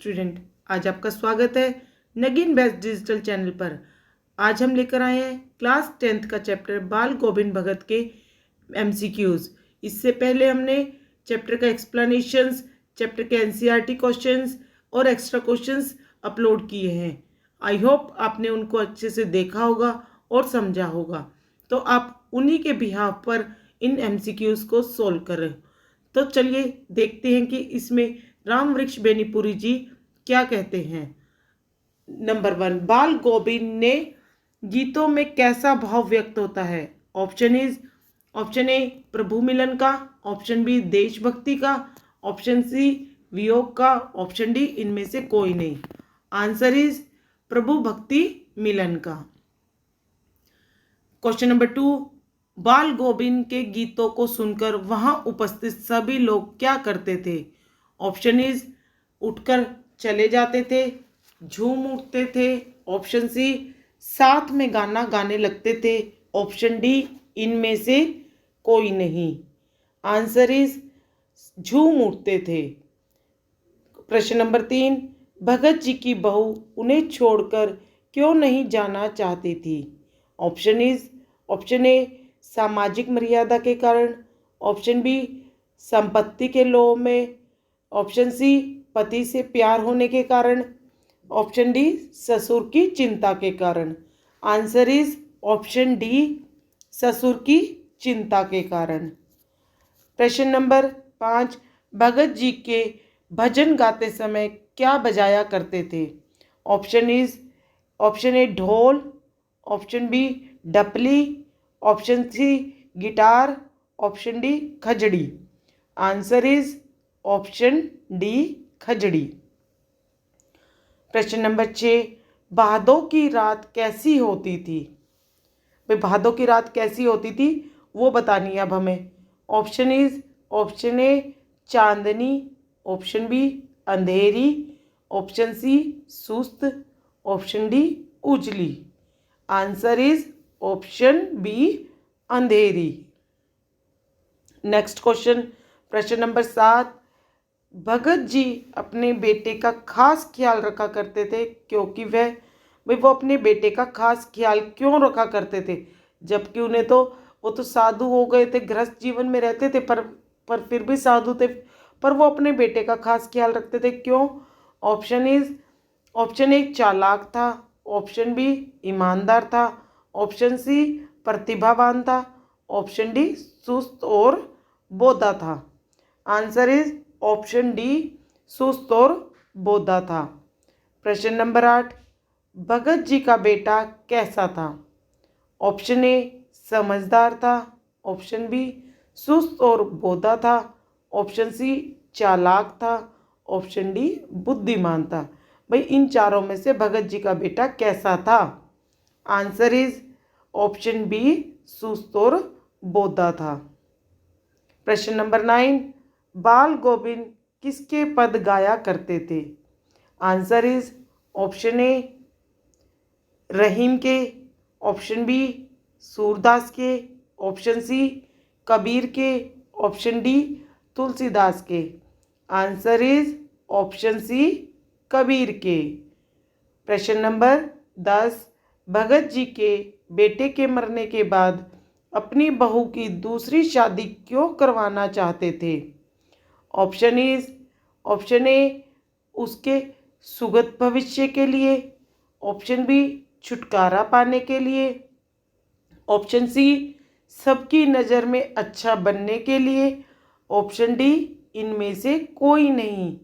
Student, आज आपका स्वागत है नगीन बेस्ट डिजिटल चैनल पर। आज हम लेकर आए हैं क्लास 10th का चैप्टर बाल गोविंद भगत के MCQs। इससे पहले हमने चैप्टर का एक्सप्लेनेशंस, चैप्टर के NCERT क्वेश्चंस और एक्स्ट्रा क्वेश्चंस अपलोड किए हैं। आई होप आपने उनको अच्छे से देखा होगा और समझा होगा, तो आप उन्हीं के बिहाफ पर इन MCQs को सोल्व करें। तो चलिए देखते हैं कि इसमें राम वृक्ष बेनीपुरी जी क्या कहते हैं। नंबर 1, बाल गोविंद ने गीतों में कैसा भाव व्यक्त होता है? ऑप्शन ए प्रभु मिलन का, ऑप्शन बी देशभक्ति का, ऑप्शन सी वियोग का, ऑप्शन डी इनमें से कोई नहीं। आंसर इज प्रभु भक्ति मिलन का। क्वेश्चन नंबर 2, बाल गोविंद के गीतों को सुनकर वहां उपस्थित सभी लोग क्या करते थे? ऑप्शन इज उठकर चले जाते थे, झूम उठते थे, ऑप्शन सी साथ में गाना गाने लगते थे, ऑप्शन डी इनमें से कोई नहीं। आंसर इज झूम उठते थे। प्रश्न नंबर 3, भगत जी की बहू उन्हें छोड़कर क्यों नहीं जाना चाहती थी? ऑप्शन ए सामाजिक मर्यादा के कारण, ऑप्शन बी संपत्ति के लोभ में, ऑप्शन सी पति से प्यार होने के कारण, ऑप्शन डी ससुर की चिंता के कारण। आंसर इज ऑप्शन डी ससुर की चिंता के कारण। प्रश्न नंबर 5, भगत जी के भजन गाते समय क्या बजाया करते थे? ऑप्शन ए ढोल, ऑप्शन बी डपली, option C guitar, option D खजड़ी। आंसर इज ऑप्शन डी खजड़ी। प्रश्न नंबर 6, भादों की रात कैसी होती थी? भाई भादों की रात कैसी होती थी वो बतानी है अब हमें। ऑप्शन ए चांदनी, ऑप्शन बी अंधेरी, ऑप्शन सी सुस्त, ऑप्शन डी उजली। आंसर इज ऑप्शन बी अंधेरी। नेक्स्ट क्वेश्चन, प्रश्न नंबर 7, भगत जी अपने बेटे का खास ख्याल रखा करते थे क्योंकि वो अपने बेटे का खास ख्याल क्यों रखा करते थे? जबकि वो तो साधु हो गए थे, गृहस्थ जीवन में रहते थे, पर फिर भी साधु थे, पर वो अपने बेटे का खास ख्याल रखते थे, क्यों? ऑप्शन ए चालाक था, ऑप्शन बी ईमानदार था, ऑप्शन सी प्रतिभावान था, ऑप्शन डी सुस्त और बोधा था। आंसर इज ऑप्शन डी सुस्त और बोधा था। प्रश्न नंबर 8, भगत जी का बेटा कैसा था? ऑप्शन ए समझदार था, ऑप्शन बी सुस्त और बोधा था, ऑप्शन सी चालाक था, ऑप्शन डी बुद्धिमान था। भाई इन चारों में से भगत जी का बेटा कैसा था? आंसर इज ऑप्शन बी सुस्त और बोधा था। प्रश्न नंबर 9, बाल गोविंद किसके पद गाया करते थे? आंसर इज ऑप्शन ए रहीम के, ऑप्शन बी सूरदास के, ऑप्शन सी कबीर के, ऑप्शन डी तुलसीदास के। Answer is option C Kabir के। प्रश्न नंबर 10, भगत जी के बेटे के मरने के बाद अपनी बहू की दूसरी शादी क्यों करवाना चाहते थे? ऑप्शन ए उसके सुगत भविष्य के लिए, ऑप्शन बी छुटकारा पाने के लिए, ऑप्शन सी सबकी नज़र में अच्छा बनने के लिए, ऑप्शन डी इनमें से कोई नहीं।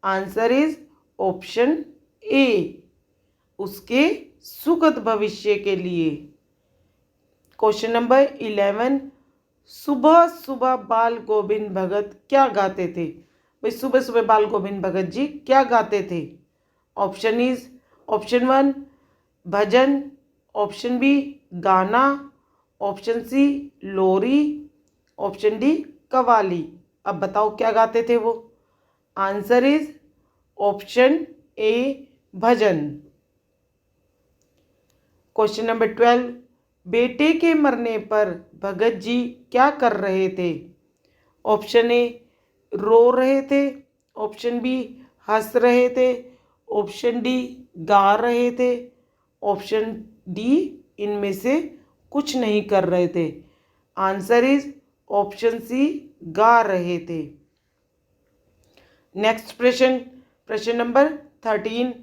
आंसर इज ऑप्शन ए उसके सुगत भविष्य के लिए। क्वेश्चन नंबर 11, सुबह सुबह बाल गोविंद भगत क्या गाते थे? भाई सुबह सुबह बाल गोविंद भगत जी क्या गाते थे? ऑप्शन 1 भजन, ऑप्शन बी गाना, ऑप्शन सी लोरी, ऑप्शन डी कवाली। अब बताओ क्या गाते थे वो? Answer is option A bhajan. Question number 12, बेटे के मरने पर भगत जी क्या कर रहे थे? ऑप्शन ए रो रहे थे, ऑप्शन बी हंस रहे थे। ऑप्शन डी गा रहे थे। ऑप्शन डी इनमें से कुछ नहीं कर रहे थे। आंसर इज ऑप्शन सी गा रहे थे। नेक्स्ट प्रश्न, प्रश्न नंबर 13,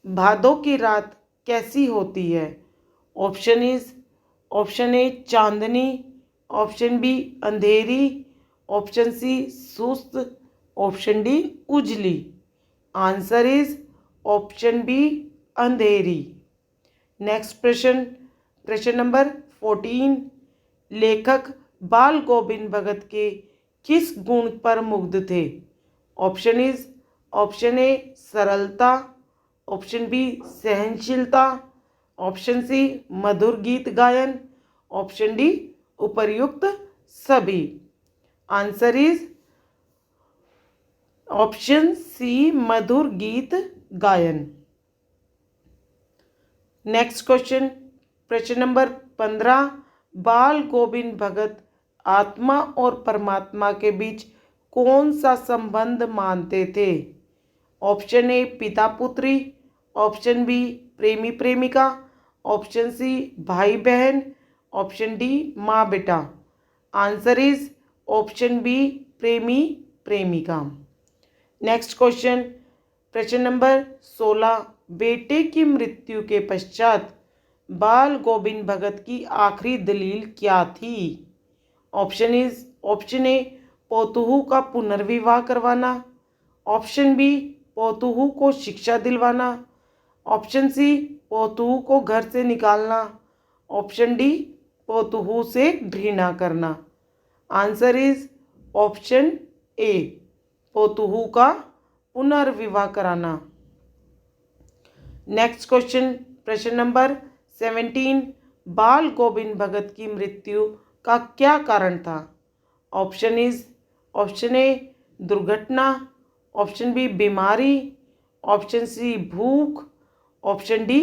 भादों की रात कैसी होती है? ऑप्शन ए चांदनी, ऑप्शन बी अंधेरी, ऑप्शन सी सुस्त, ऑप्शन डी उजली। आंसर इज ऑप्शन बी अंधेरी। नेक्स्ट प्रश्न, प्रश्न नंबर 14, लेखक बाल गोविंद भगत के किस गुण पर मुग्ध थे? ऑप्शन ए सरलता, ऑप्शन बी सहनशीलता, ऑप्शन सी मधुर गीत गायन, ऑप्शन डी उपर्युक्त सभी। आंसर इज ऑप्शन सी मधुर गीत गायन। नेक्स्ट क्वेश्चन, प्रश्न नंबर 15, बाल गोविंद भगत आत्मा और परमात्मा के बीच कौन सा संबंध मानते थे? ऑप्शन ए पिता पुत्री, ऑप्शन बी प्रेमी प्रेमिका, ऑप्शन सी भाई बहन, ऑप्शन डी माँ बेटा। आंसर इज ऑप्शन बी प्रेमी प्रेमिका। नेक्स्ट क्वेश्चन, प्रश्न नंबर 16, बेटे की मृत्यु के पश्चात बाल गोविंद भगत की आखिरी दलील क्या थी? ऑप्शन ए पोतुहू का पुनर्विवाह करवाना, ऑप्शन बी पोतुहू को शिक्षा दिलवाना, ऑप्शन सी पोतुहू को घर से निकालना, ऑप्शन डी पोतुहू से घृणा करना। आंसर इज ऑप्शन ए पोतुहू का पुनर्विवाह कराना। नेक्स्ट क्वेश्चन, प्रश्न नंबर 17, बाल गोविंद भगत की मृत्यु का क्या कारण था? ऑप्शन ए दुर्घटना, ऑप्शन बी बीमारी, ऑप्शन सी भूख, ऑप्शन डी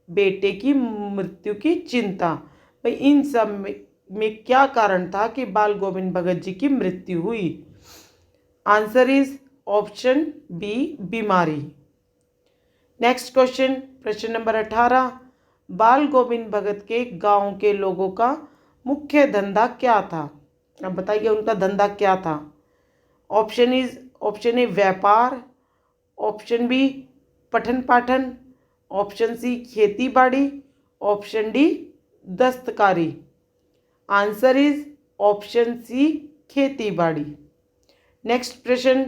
बेटे की मृत्यु की चिंता। भाई इन सब में क्या कारण था कि बाल गोविंद भगत जी की मृत्यु हुई? आंसर इज ऑप्शन बी बीमारी। नेक्स्ट क्वेश्चन, प्रश्न नंबर 18, बाल गोविंद भगत के गांव के लोगों का मुख्य धंधा क्या था? अब बताइए उनका धंधा क्या था? ऑप्शन ए व्यापार, ऑप्शन बी पठन पाठन, ऑप्शन सी खेती बाड़ी, ऑप्शन डी दस्तकारी। आंसर इज ऑप्शन सी खेती बाड़ी। नेक्स्ट प्रश्न,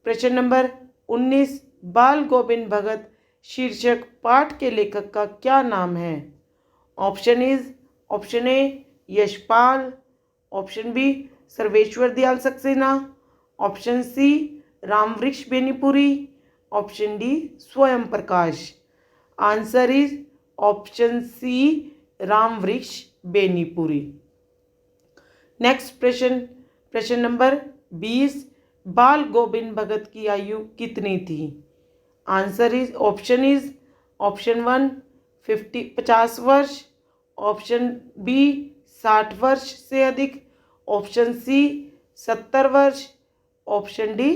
प्रश्न नंबर 19, बाल गोविंद भगत शीर्षक पाठ के लेखक का क्या नाम है? Option A Yashpal, option B Sarveshwar Dayal Saxena, option C Rambriksh Benipuri, option D Swayam Prakash. Answer is option C Rambriksh Benipuri. Next प्रश्न, प्रश्न नंबर 20, बाल गोविंद भगत की आयु कितनी थी? आंसर इज ऑप्शन 1 50 वर्ष, ऑप्शन बी 60 वर्ष से अधिक, ऑप्शन सी 70 वर्ष, ऑप्शन डी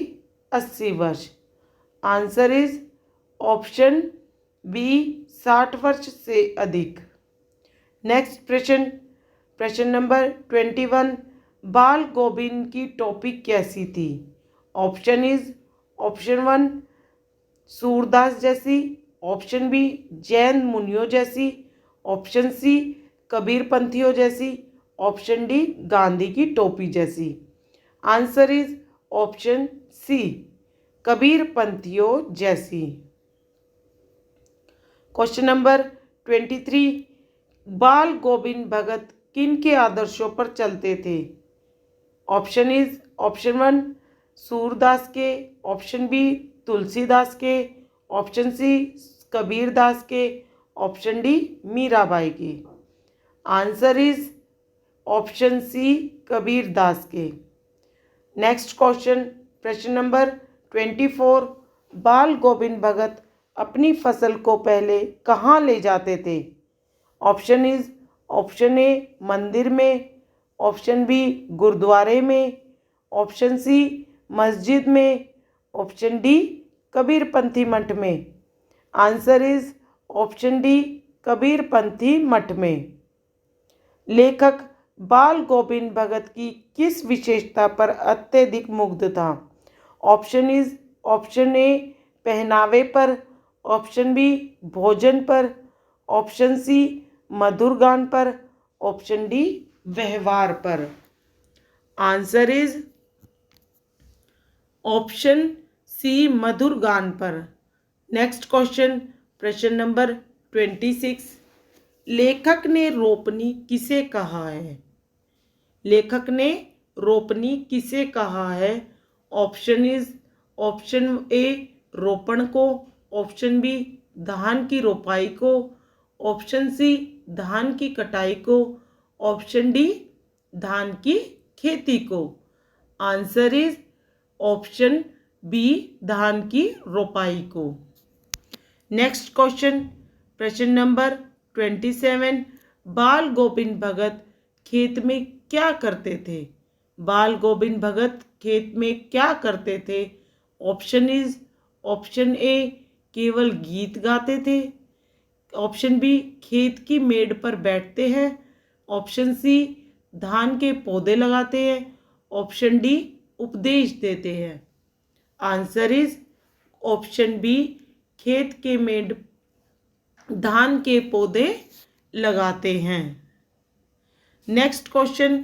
80 वर्ष। आंसर इज ऑप्शन बी 60 वर्ष से अधिक। नेक्स्ट प्रश्न, प्रश्न नंबर 21, बाल गोविंद की टोपी कैसी थी? ऑप्शन 1 सूरदास जैसी, ऑप्शन बी जैन मुनियों जैसी, ऑप्शन सी कबीर पंथियों जैसी, ऑप्शन डी गांधी की टोपी जैसी। Answer is option C Kabir पंथियों जैसी। क्वेश्चन नंबर 23, बाल गोविंद भगत किन के आदर्शों पर चलते थे? ऑप्शन 1 सूरदास के, ऑप्शन बी तुलसीदास के, ऑप्शन सी कबीरदास के, ऑप्शन डी मीराबाई के। Answer is option C Kabirdas के। नेक्स्ट क्वेश्चन, प्रश्न नंबर 24, बाल गोविंद भगत अपनी फसल को पहले कहाँ ले जाते थे? ऑप्शन ए मंदिर में, ऑप्शन बी गुरुद्वारे में, ऑप्शन सी मस्जिद में, ऑप्शन डी कबीरपंथी मठ में। Answer is option D Kabirpanthi मठ में। लेखक बाल गोविंद भगत की किस विशेषता पर अत्यधिक मुग्ध था? ऑप्शन ए पहनावे पर, ऑप्शन बी भोजन पर, ऑप्शन सी मधुर गान पर, ऑप्शन डी व्यवहार पर। आंसर इज ऑप्शन सी मधुर गान पर। नेक्स्ट क्वेश्चन, प्रश्न नंबर 26। लेखक ने रोपनी किसे कहा है? लेखक ने रोपनी किसे कहा है? ऑप्शन ए रोपण को, ऑप्शन बी धान की रोपाई को, ऑप्शन सी धान की कटाई को, ऑप्शन डी धान की खेती को। आंसर इज ऑप्शन बी धान की रोपाई को। नेक्स्ट क्वेश्चन, प्रश्न नंबर 27। बाल गोविंद भगत खेत में क्या करते थे? बाल गोविंद भगत खेत में क्या करते थे? ऑप्शन ए केवल गीत गाते थे, ऑप्शन बी खेत की मेड़ पर बैठते हैं, ऑप्शन सी धान के पौधे लगाते हैं, ऑप्शन डी उपदेश देते हैं। आंसर इज ऑप्शन बी खेत के मेड़ धान के पौधे लगाते हैं। नेक्स्ट क्वेश्चन,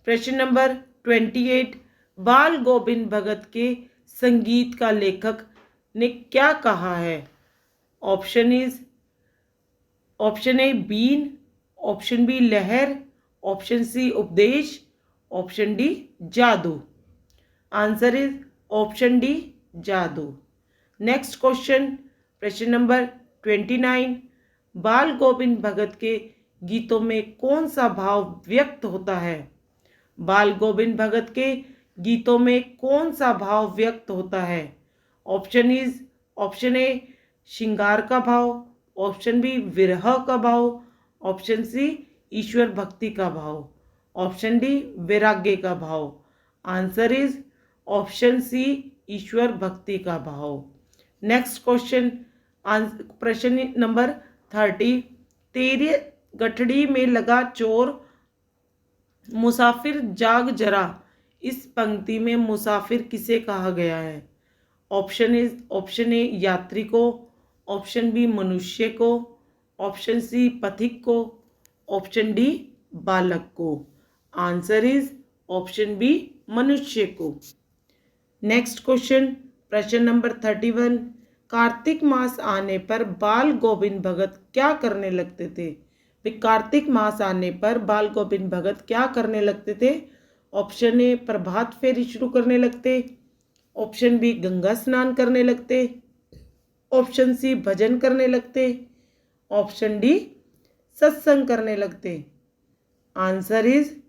प्रश्न नंबर 28। बाल गोविंद भगत के संगीत का लेखक ने क्या कहा है? ऑप्शन ए बीन, ऑप्शन बी लहर, ऑप्शन सी उपदेश, ऑप्शन डी जादू। आंसर इज ऑप्शन डी जादू। नेक्स्ट क्वेश्चन, प्रश्न नंबर 29। बाल गोविंद भगत के गीतों में कौन सा भाव व्यक्त होता है? बाल गोविंद भगत के गीतों में कौन सा भाव व्यक्त होता है? ऑप्शन ए श्रृंगार का भाव, ऑप्शन बी विरह का भाव, ऑप्शन सी ईश्वर भक्ति का भाव, ऑप्शन डी वैराग्य का भाव। आंसर इज ऑप्शन सी ईश्वर भक्ति का भाव। नेक्स्ट क्वेश्चन, प्रश्न नंबर 30। तेरे गठड़ी में लगा चोर मुसाफिर जाग जरा, इस पंक्ति में मुसाफिर किसे कहा गया है? ऑप्शन ए यात्री को, ऑप्शन बी मनुष्य को, ऑप्शन सी पथिक को, ऑप्शन डी बालक को। आंसर इज ऑप्शन बी मनुष्य को। नेक्स्ट क्वेश्चन, प्रश्न नंबर 31। कार्तिक मास आने पर बाल गोविंद भगत क्या करने लगते थे? कार्तिक मास आने पर बाल गोविंद भगत क्या करने लगते थे? ऑप्शन ए प्रभात फेरी शुरू करने लगते, ऑप्शन बी गंगा स्नान करने लगते, ऑप्शन सी भजन करने लगते, ऑप्शन डी सत्संग करने लगते। आंसर इज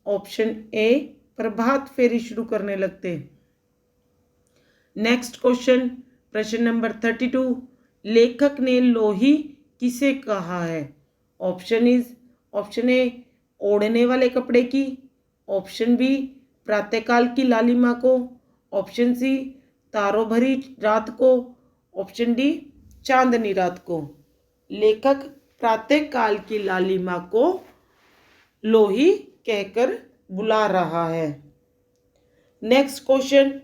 ऑप्शन ए प्रभात फेरी शुरू करने लगते। नेक्स्ट क्वेश्चन, प्रश्न नंबर 32। लेखक ने लोही किसे कहा है? ऑप्शन ए ओढ़ने वाले कपड़े की, ऑप्शन बी प्रातःकाल की लालिमा को, ऑप्शन सी तारों भरी रात को, ऑप्शन डी चांदनी रात को। लेखक प्रातःकाल की लालिमा को लोही कहकर बुला रहा है। Next question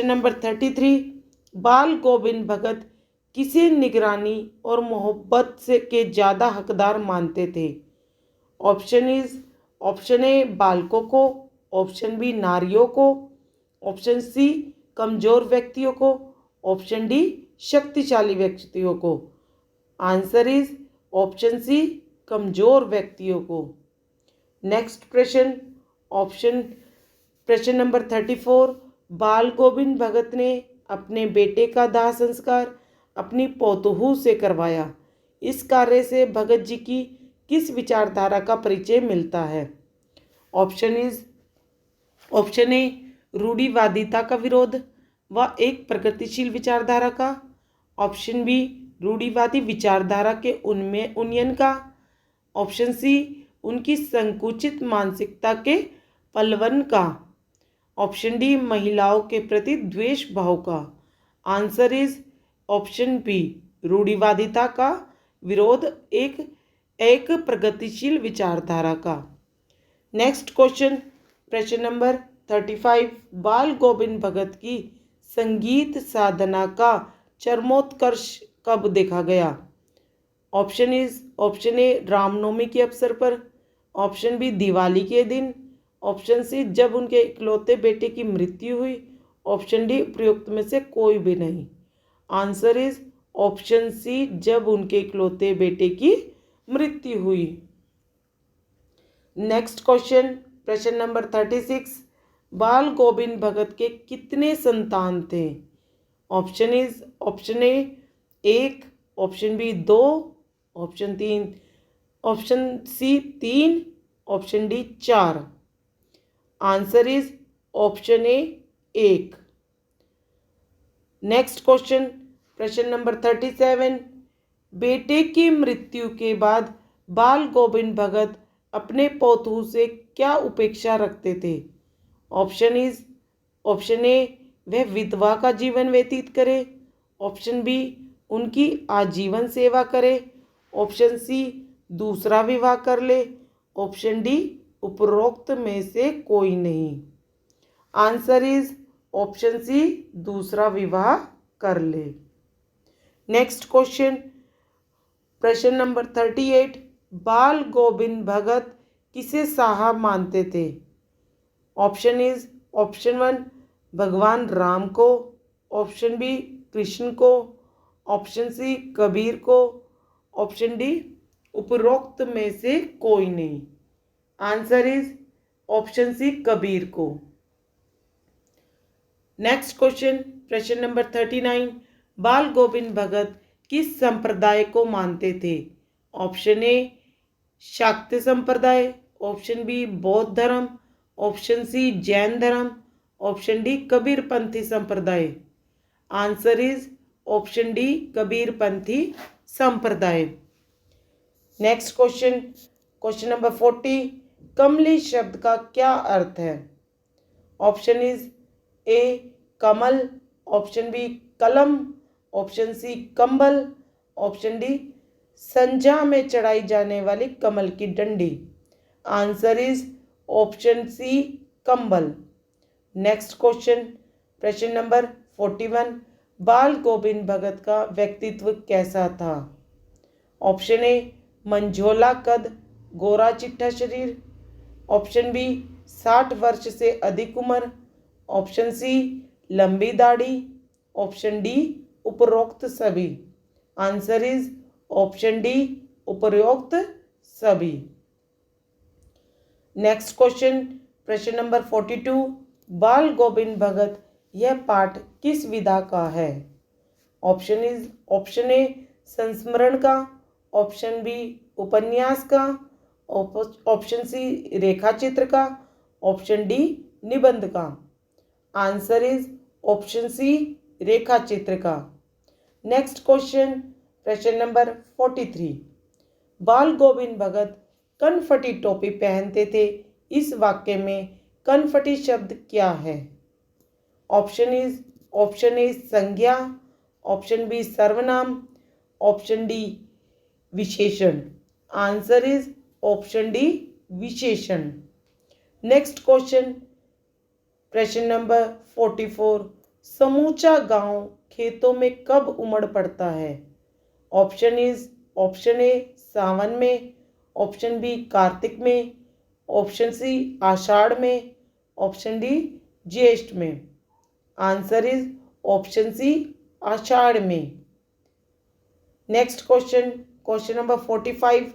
number 33। बाल गोविंद भगत किसे निगरानी और मोहब्बत से के ज़्यादा हकदार मानते थे? ऑप्शन ए बालकों को, ऑप्शन बी नारियों को, ऑप्शन सी कमज़ोर व्यक्तियों को, ऑप्शन डी शक्तिशाली व्यक्तियों को। आंसर इज ऑप्शन सी कमज़ोर व्यक्तियों को। नेक्स्ट प्रश्न नंबर 34। बाल गोविंद भगत ने अपने बेटे का दाह संस्कार अपनी पौतोहू से करवाया। इस कार्य से भगत जी की किस विचारधारा का परिचय मिलता है? ऑप्शन ए रूढ़िवादिता का विरोध व एक प्रगतिशील विचारधारा का, ऑप्शन बी रूढ़िवादी विचारधारा के उन्नयन का, ऑप्शन सी उनकी संकुचित मानसिकता के पलवन का, ऑप्शन डी महिलाओं के प्रति द्वेष भाव का। आंसर इज ऑप्शन बी, रूढ़िवादिता का विरोध एक प्रगतिशील विचारधारा का। नेक्स्ट क्वेश्चन, प्रश्न नंबर 35, बाल गोविंद भगत की संगीत साधना का चरमोत्कर्ष कब देखा गया? ऑप्शन ए रामनवमी के अवसर पर, ऑप्शन बी दिवाली के दिन, ऑप्शन सी जब उनके इकलौते बेटे की मृत्यु हुई, ऑप्शन डी उपयुक्त में से कोई भी नहीं। आंसर इज ऑप्शन सी, जब उनके इकलौते बेटे की मृत्यु हुई। नेक्स्ट क्वेश्चन, प्रश्न नंबर 36, बाल गोविंद भगत के कितने संतान थे? Option A 1, option B 2, option C 3, option D 4। Answer is option A 1। Next question, प्रश्न नंबर 37, बेटे की मृत्यु के बाद बाल गोविंद भगत अपने पोतू से क्या उपेक्षा रखते थे? ऑप्शन ए वह विधवा का जीवन व्यतीत करे, ऑप्शन बी उनकी आजीवन सेवा करे, ऑप्शन सी दूसरा विवाह कर ले, ऑप्शन डी उपरोक्त में से कोई नहीं। आंसर इज ऑप्शन सी, दूसरा विवाह कर ले। नेक्स्ट क्वेश्चन, प्रश्न नंबर 38, बाल गोविंद भगत किसे साहब मानते थे? ऑप्शन 1 भगवान राम को, ऑप्शन बी कृष्ण को, ऑप्शन सी कबीर को, ऑप्शन डी उपरोक्त में से कोई नहीं। Answer is option C Kabir को। नेक्स्ट क्वेश्चन, प्रश्न नंबर 39, बाल गोविंद भगत किस संप्रदाय को मानते थे? ऑप्शन ए शाक्य संप्रदाय, ऑप्शन बी बौद्ध धर्म, ऑप्शन सी जैन धर्म, ऑप्शन डी कबीरपंथी संप्रदाय। आंसर इज ऑप्शन डी कबीरपंथी संप्रदाय। नेक्स्ट क्वेश्चन, क्वेश्चन नंबर 40, कमली शब्द का क्या अर्थ है? ऑप्शन इज ए कमल, ऑप्शन बी कलम, ऑप्शन सी कंबल, ऑप्शन डी संजा में चढ़ाई जाने वाली कमल की डंडी। आंसर इज ऑप्शन सी कंबल। नेक्स्ट क्वेश्चन, प्रश्न नंबर 41, बाल गोविंद भगत का व्यक्तित्व कैसा था? ऑप्शन ए मंझोला कद, गोरा चिट्ठा शरीर, ऑप्शन बी 60 वर्ष से अधिक उम्र, ऑप्शन सी लंबी दाढ़ी, ऑप्शन डी उपरोक्त सभी। आंसर इज ऑप्शन डी उपरोक्त सभी। नेक्स्ट क्वेश्चन, प्रश्न नंबर 42, बाल गोविंद भगत यह पाठ किस विधा का है? ऑप्शन ए संस्मरण का, ऑप्शन बी उपन्यास का, ऑप्शन सी रेखा चित्र का, ऑप्शन डी निबंध का। आंसर इज ऑप्शन सी रेखा चित्र का। नेक्स्ट क्वेश्चन, प्रश्न नंबर 43, बाल गोविंद भगत कनफटी टोपी पहनते थे, इस वाक्य में कनफटी शब्द क्या है? ऑप्शन ए संज्ञा, ऑप्शन बी सर्वनाम, ऑप्शन डी विशेषण। आंसर इज ऑप्शन डी विशेषण। नेक्स्ट क्वेश्चन, प्रश्न नंबर 44, समूचा गांव खेतों में कब उमड़ पड़ता है? ऑप्शन ए सावन में, ऑप्शन बी कार्तिक में, ऑप्शन सी आषाढ़ में, ऑप्शन डी ज्येष्ठ में। आंसर इज ऑप्शन सी आषाढ़ में। नेक्स्ट क्वेश्चन, क्वेश्चन नंबर 45,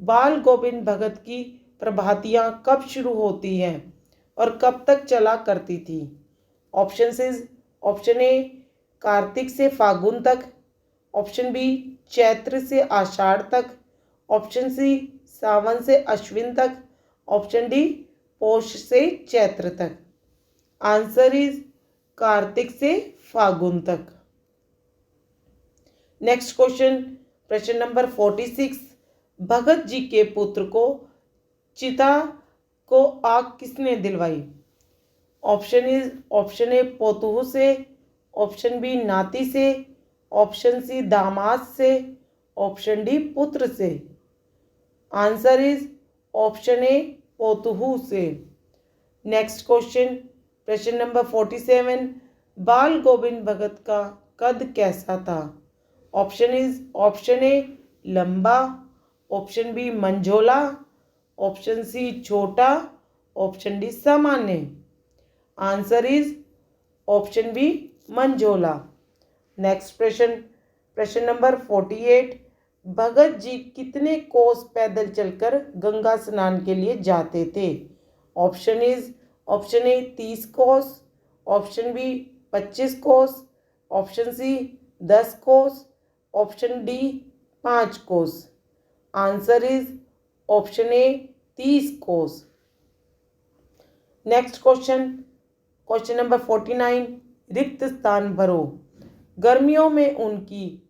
बाल गोविंद भगत की प्रभातियां कब शुरू होती हैं और कब तक चला करती थी? ऑप्शन ए कार्तिक से फागुन तक, ऑप्शन बी चैत्र से आषाढ़ तक, ऑप्शन सी सावन से अश्विन तक, ऑप्शन डी पौष से चैत्र तक। आंसर इज कार्तिक से फागुन तक। नेक्स्ट क्वेश्चन, प्रश्न नंबर 46, भगत जी के पुत्र को चिता को आग किसने दिलवाई? ऑप्शन ए पोतुह से, ऑप्शन बी नाती से, ऑप्शन सी दामाद से, ऑप्शन डी पुत्र से। आंसर इज ऑप्शन ए पोतहू से। नेक्स्ट क्वेश्चन, प्रश्न नंबर 47, बाल गोविंद भगत का कद कैसा था? ऑप्शन ए लंबा, ऑप्शन बी मंझोला, ऑप्शन सी छोटा, ऑप्शन डी सामान्य। आंसर इज ऑप्शन बी मंझोला। नेक्स्ट प्रश्न नंबर 48, भगत जी कितने कोस पैदल चलकर गंगा स्नान के लिए जाते थे? ऑप्शन ए 30 कोस, ऑप्शन बी 25 कोस, ऑप्शन सी 10 कोस, ऑप्शन डी 5 कोस। आंसर इज ऑप्शन ए 30 कोस। नेक्स्ट क्वेश्चन नंबर 49, रिक्त स्थान भरो। गर्मियों में उनकी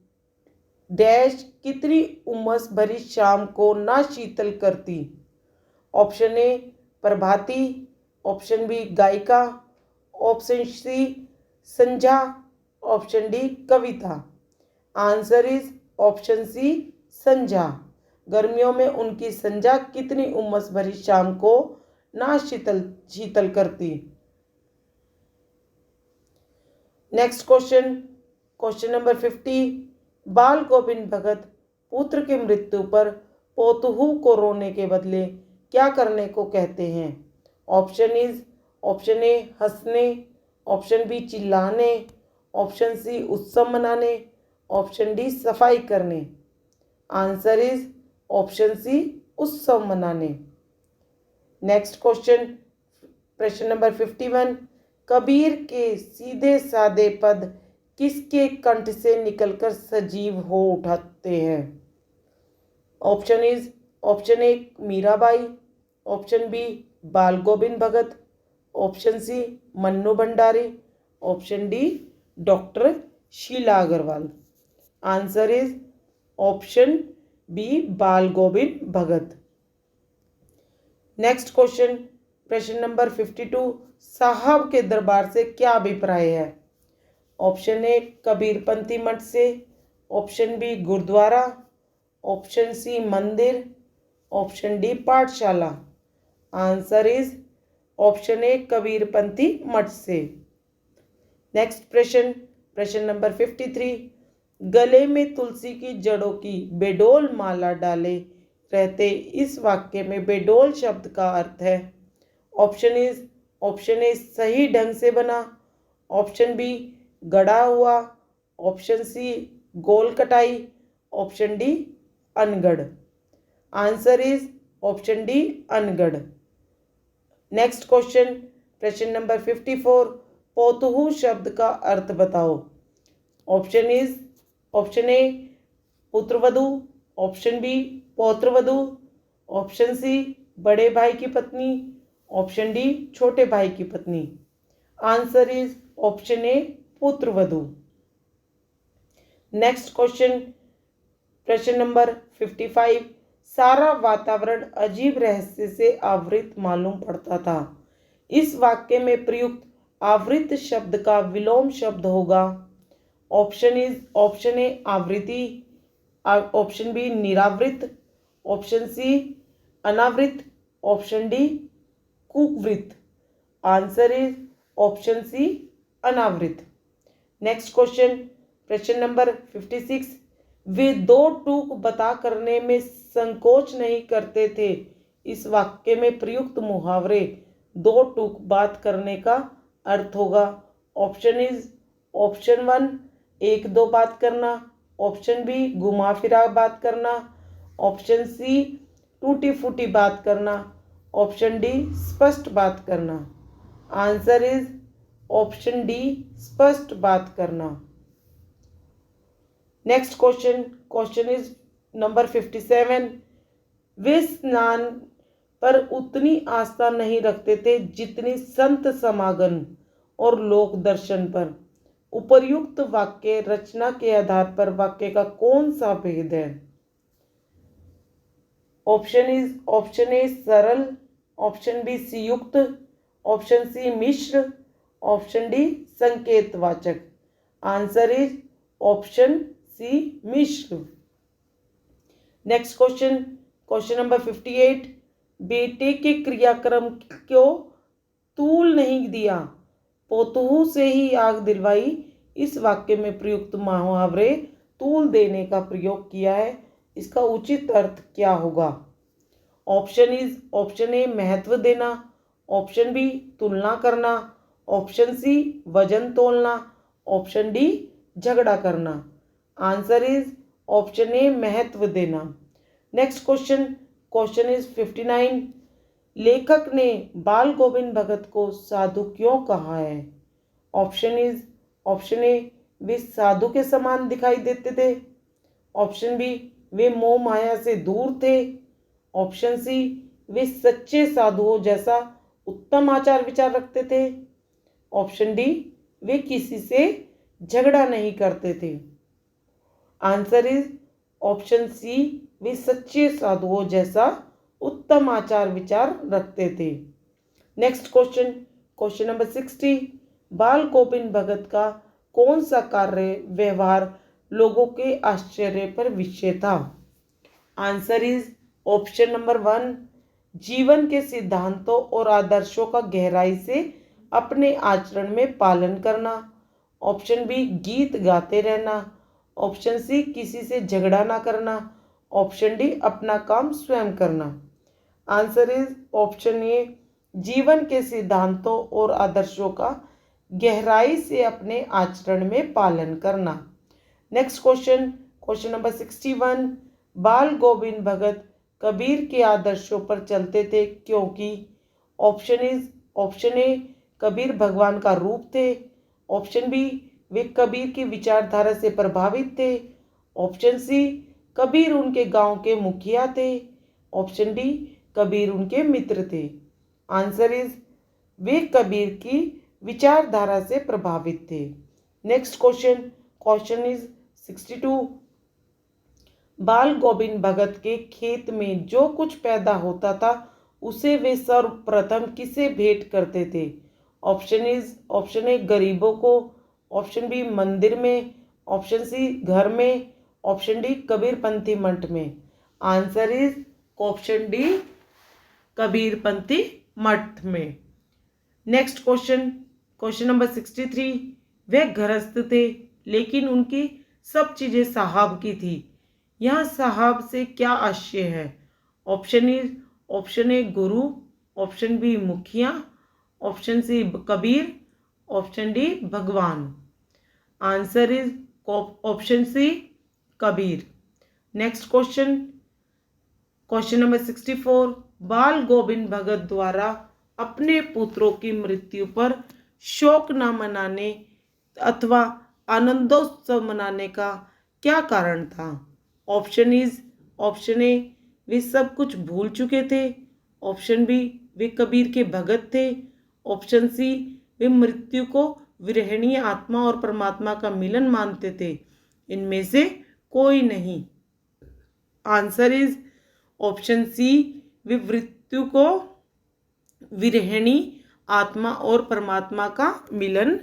डैश कितनी उमस भरी शाम को ना शीतल करती? ऑप्शन ए प्रभाती, ऑप्शन बी गायिका, ऑप्शन सी संध्या, ऑप्शन डी कविता। आंसर इज ऑप्शन सी संध्या। गर्मियों में उनकी संध्या कितनी उमस भरी शाम को ना शीतल करती। नेक्स्ट क्वेश्चन नंबर 50, बाल गोविंद भगत पुत्र की मृत्यु पर पोतहू को रोने के बदले क्या करने को कहते हैं? ऑप्शन ए हंसने, ऑप्शन बी चिल्लाने, ऑप्शन सी उत्सव मनाने, ऑप्शन डी सफाई करने। आंसर इज ऑप्शन सी उत्सव मनाने। नेक्स्ट प्रश्न नंबर 51, कबीर के सीधे सादे पद किसके कंठ से निकलकर सजीव हो उठाते हैं? Option A Mirabai, option B Bal Govind Bhagat, option C Mannu Bhandari, option D doctor Sheela Agarwal. Answer is option B Bal Govind Bhagat. Next प्रश्न नंबर 52, साहब के दरबार से क्या अभिप्राय है? ऑप्शन ए कबीरपंथी मठ से, option B gurudwara, option C मंदिर, ऑप्शन डी पाठशाला। आंसर इज ऑप्शन ए कबीरपंथी मठ से। नेक्स्ट प्रश्न नंबर 53, गले में तुलसी की जड़ों की बेडोल माला डाले रहते इस वाक्य में बेडोल शब्द का अर्थ है? ऑप्शन ए सही ढंग से बना, ऑप्शन बी गड़ा हुआ, ऑप्शन सी गोल कटाई, ऑप्शन डी अनगढ़। आंसर इज ऑप्शन डी अनगढ़। नेक्स्ट प्रश्न नंबर 54, पोतहू शब्द का अर्थ बताओ। ऑप्शन ए पुत्रवधू, ऑप्शन बी पौत्रवधू, ऑप्शन सी बड़े भाई की पत्नी, ऑप्शन डी छोटे भाई की पत्नी। आंसर इज ऑप्शन ए पुत्रवधू। नेक्स्ट प्रश्न नंबर 55, सारा वातावरण अजीब रहस्य से आवृत मालूम पड़ता था। इस वाक्य में प्रयुक्त आवृत शब्द का विलोम शब्द होगा? ऑप्शन ए आवृत्ति, ऑप्शन बी निरावृत, ऑप्शन सी अनावृत, ऑप्शन डी कुवृत। आंसर इज ऑप्शन सी अनावृत। नेक्स्ट प्रश्न नंबर 56, वे दो टूक बता करने में संकोच नहीं करते थे। इस वाक्य में प्रयुक्त मुहावरे दो टूक बात करने का अर्थ होगा? ऑप्शन 1 एक दो बात करना, ऑप्शन बी घुमा फिरा बात करना, ऑप्शन सी टूटी फूटी बात करना, ऑप्शन डी स्पष्ट बात करना। आंसर इज ऑप्शन डी स्पष्ट बात करना। नेक्स्ट क्वेश्चन इज नंबर 57, वे स्नान पर उतनी आस्था नहीं रखते थे जितनी संत समागम और लोक दर्शन पर। उपर्युक्त वाक्य रचना के आधार पर वाक्य का कौन सा भेद है? ऑप्शन ए सरल, ऑप्शन बी संयुक्त, ऑप्शन सी मिश्र, ऑप्शन डी संकेतवाचक। आंसर इज ऑप्शन सी मिश्र। नेक्स्ट क्वेश्चन, क्वेश्चन नंबर 58, बेटे के क्रियाक्रम को तूल नहीं दिया, पोतहू से ही आग दिलवाई, इस वाक्य में प्रयुक्त मुहावरे तूल देने का प्रयोग किया है, इसका उचित अर्थ क्या होगा? ऑप्शन ए महत्व देना, ऑप्शन बी तुलना करना, ऑप्शन सी वजन तोलना, ऑप्शन डी झगड़ा करना। आंसर इज ऑप्शन ए महत्व देना। नेक्स्ट क्वेश्चन, क्वेश्चन इज 59, लेखक ने बाल गोविंद भगत को साधु क्यों कहा है? ऑप्शन ए वे साधु के समान दिखाई देते थे, ऑप्शन बी वे मोह माया से दूर थे, ऑप्शन सी वे सच्चे साधुओं जैसा उत्तम आचार विचार रखते थे, ऑप्शन डी वे किसी से झगड़ा नहीं करते थे। आंसर इज ऑप्शन सी वे सच्चे साधुओं जैसा उत्तम आचार विचार रखते थे। नेक्स्ट क्वेश्चन, क्वेश्चन नंबर 60, बाल गोविंद भगत का कौन सा कार्य व्यवहार लोगों के आश्चर्य पर विषय था? आंसर इज ऑप्शन नंबर 1, जीवन के सिद्धांतों और आदर्शों का गहराई से अपने आचरण में पालन करना, ऑप्शन बी गीत गाते रहना, ऑप्शन सी किसी से झगड़ा ना करना, ऑप्शन डी अपना काम स्वयं करना। आंसर इज ऑप्शन ए, जीवन के सिद्धांतों और आदर्शों का गहराई से अपने आचरण में पालन करना। नेक्स्ट क्वेश्चन, क्वेश्चन नंबर 61, बाल गोविंद भगत कबीर के आदर्शों पर चलते थे क्योंकि? ऑप्शन ए कबीर भगवान का रूप थे, ऑप्शन बी वे कबीर की विचारधारा से प्रभावित थे, ऑप्शन सी कबीर उनके गांव के मुखिया थे, ऑप्शन डी कबीर उनके मित्र थे। आंसर इज वे कबीर की विचारधारा से प्रभावित थे। नेक्स्ट क्वेश्चन, क्वेश्चन इज 62, बाल गोविंद भगत के खेत में जो कुछ पैदा होता था उसे वे सर्वप्रथम किसे भेंट करते थे? ऑप्शन ए गरीबों को, ऑप्शन बी मंदिर में, ऑप्शन सी घर में, ऑप्शन डी कबीरपंथी मठ में। Answer is option D Kabirpanthi मठ में। नेक्स्ट क्वेश्चन, क्वेश्चन नंबर 63, वे गृहस्थ थे लेकिन उनकी सब चीजें साहब की थी, यहाँ साहब से क्या आशय है? ऑप्शन ए गुरु, ऑप्शन बी मुखिया, option C Kabir, option D भगवान। Answer is option C Kabir. Next question, question number 64, Bal Govind भगत द्वारा अपने पुत्रों की मृत्यु पर शोक न मनाने अथवा आनंदोत्सव मनाने का क्या कारण था? ऑप्शन ए वे सब कुछ भूल चुके थे, ऑप्शन बी वे कबीर के भगत थे, ऑप्शन सी वे मृत्यु को विरहणीय आत्मा और परमात्मा का मिलन मानते थे, इनमें से कोई नहीं। आंसर इज ऑप्शन सी वे मृत्यु को विरहिणी आत्मा और परमात्मा का मिलन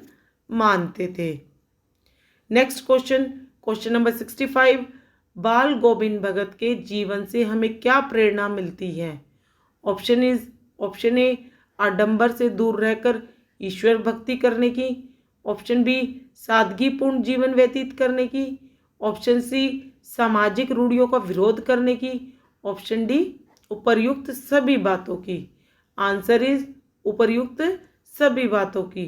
मानते थे। नेक्स्ट क्वेश्चन, क्वेश्चन नंबर 65, बाल गोविंद भगत के जीवन से हमें क्या प्रेरणा मिलती है? ऑप्शन ए आडंबर से दूर रहकर ईश्वर भक्ति करने की, ऑप्शन बी सादगीपूर्ण जीवन व्यतीत करने की, ऑप्शन सी सामाजिक रूढ़ियों का विरोध करने की, ऑप्शन डी उपर्युक्त सभी बातों की। आंसर इज उपर्युक्त सभी बातों की।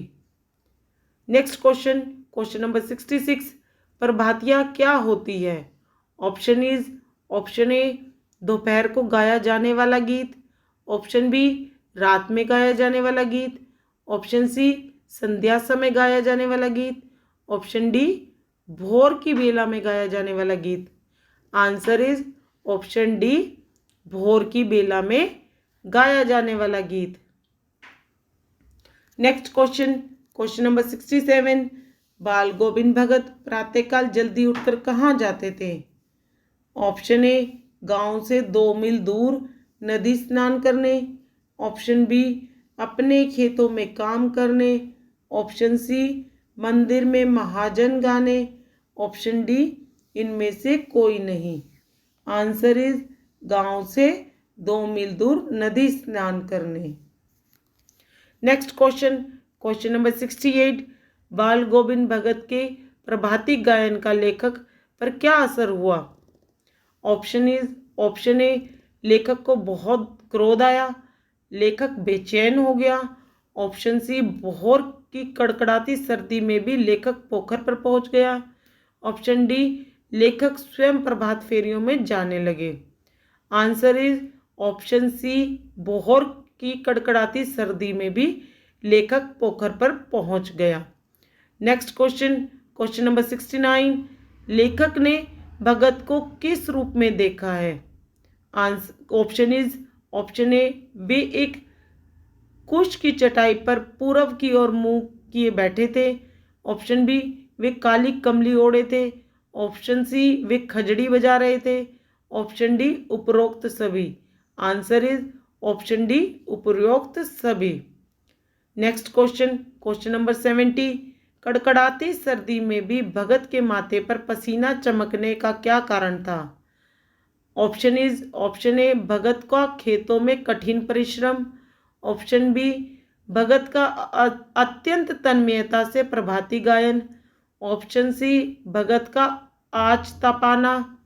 नेक्स्ट क्वेश्चन, क्वेश्चन नंबर 66, प्रभातियाँ क्या होती है? ऑप्शन ए दोपहर को गाया जाने वाला गीत, ऑप्शन बी रात में गाया जाने वाला गीत, ऑप्शन सी संध्या समय गाया जाने वाला गीत, ऑप्शन डी भोर की बेला में गाया जाने वाला गीत। आंसर इज ऑप्शन डी भोर की बेला में गाया जाने वाला गीत। नेक्स्ट क्वेश्चन, क्वेश्चन नंबर 67, बाल गोविंद भगत प्रातःकाल जल्दी उठकर कहाँ जाते थे? ऑप्शन ए गांव से 2 मील दूर नदी स्नान करने, ऑप्शन बी अपने खेतों में काम करने, ऑप्शन सी मंदिर में महाजन गाने, ऑप्शन डी इनमें से कोई नहीं। आंसर इज गांव से 2 मील दूर नदी स्नान करने। नेक्स्ट क्वेश्चन, क्वेश्चन नंबर 68, बाल गोविंद भगत के प्रभाती गायन का लेखक पर क्या असर हुआ? ऑप्शन ए लेखक को बहुत क्रोध आया, लेखक बेचैन हो गया। ऑप्शन सी भोर की कड़कड़ाती सर्दी में भी लेखक पोखर पर पहुंच गया। ऑप्शन डी लेखक स्वयं प्रभात फेरियों में जाने लगे। आंसर इज ऑप्शन सी भोर की कड़कड़ाती सर्दी में भी लेखक पोखर पर पहुंच गया। नेक्स्ट क्वेश्चन, क्वेश्चन नंबर 69, लेखक ने भगत को किस रूप में देखा है? ऑप्शन ए वे एक कुश की चटाई पर पूरब की ओर मुंह किए बैठे थे। ऑप्शन बी वे काली कमली ओढ़े थे। ऑप्शन सी वे खजड़ी बजा रहे थे। ऑप्शन डी उपरोक्त सभी। आंसर इज ऑप्शन डी उपरोक्त सभी। नेक्स्ट क्वेश्चन, क्वेश्चन नंबर 70, कड़कड़ाती सर्दी में भी भगत के माथे पर पसीना चमकने का क्या कारण था? ऑप्शन ए भगत का खेतों में कठिन परिश्रम। ऑप्शन बी भगत का अत्यंत तन्मयता से प्रभाती गायन। ऑप्शन सी भगत का आज तपाना।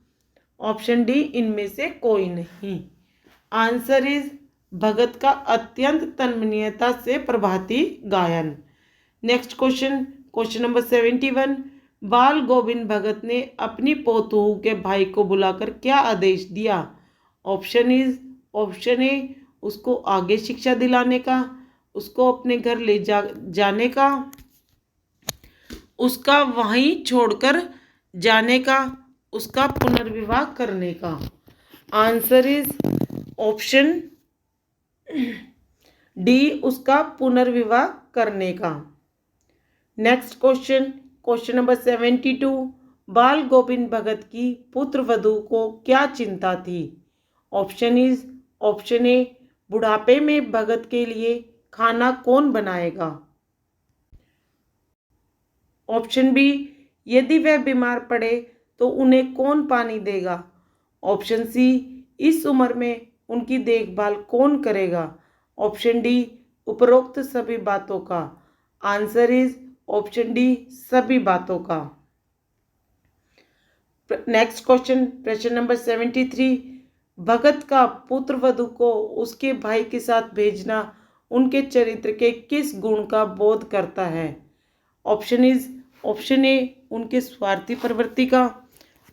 ऑप्शन डी इनमें से कोई नहीं। आंसर इज भगत का अत्यंत तन्मयता से प्रभाती गायन। नेक्स्ट क्वेश्चन, क्वेश्चन नंबर 71, बाल गोविंद भगत ने अपनी पोतोहू के भाई को बुलाकर क्या आदेश दिया? ऑप्शन ए उसको आगे शिक्षा दिलाने का, उसको अपने घर ले जाने का, उसका वहीं छोड़कर जाने का, उसका पुनर्विवाह करने का। आंसर इज ऑप्शन डी उसका पुनर्विवाह करने का। नेक्स्ट क्वेश्चन, क्वेश्चन नंबर 72, बाल गोविंद भगत की पुत्र वधू को क्या चिंता थी? ऑप्शन ए बुढ़ापे में भगत के लिए खाना कौन बनाएगा। ऑप्शन बी यदि वह बीमार पड़े तो उन्हें कौन पानी देगा। ऑप्शन सी इस उम्र में उनकी देखभाल कौन करेगा। ऑप्शन डी उपरोक्त सभी बातों का। आंसर इज ऑप्शन डी सभी बातों का। नेक्स्ट क्वेश्चन, प्रश्न नंबर 73, भगत का पुत्र वधू को उसके भाई के साथ भेजना उनके चरित्र के किस गुण का बोध करता है? ऑप्शन ए उनके स्वार्थी प्रवृत्ति का।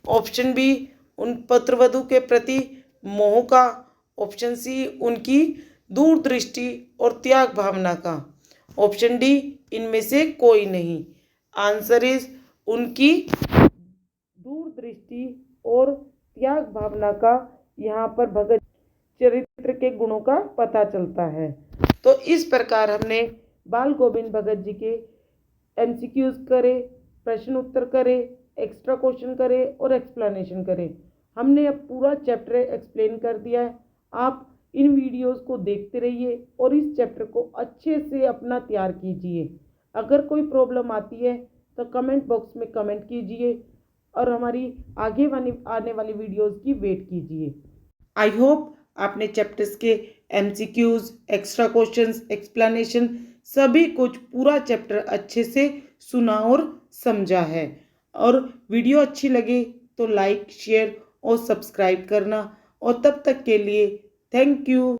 ऑप्शन बी उन पुत्रवधू के प्रति मोह का। ऑप्शन सी उनकी दूरदृष्टि और त्याग भावना का। ऑप्शन डी इनमें से कोई नहीं। आंसर इज उनकी दूरदृष्टि और त्याग भावना का यहाँ पर भगत चरित्र के गुणों का पता चलता है। तो इस प्रकार हमने बाल गोविंद भगत जी के एमसीक्यूज करे, प्रश्न उत्तर करे, एक्स्ट्रा क्वेश्चन करे और एक्सप्लेनेशन करे। हमने अब पूरा चैप्टर एक्सप्लेन कर दिया है। आप इन वीडियोस को देखते रहिए और इस चैप्टर को अच्छे से अपना तैयार कीजिए। अगर कोई प्रॉब्लम आती है तो कमेंट बॉक्स में कमेंट कीजिए और हमारी आगे आने वाली वीडियोस की वेट कीजिए। आई होप आपने चैप्टर्स के एमसीक्यूज, एक्स्ट्रा क्वेश्चंस, एक्सप्लेनेशन सभी कुछ पूरा चैप्टर अच्छे से सुना और समझा है। और वीडियो अच्छी लगे तो लाइक, शेयर और सब्सक्राइब करना। और तब तक के लिए थैंक यू।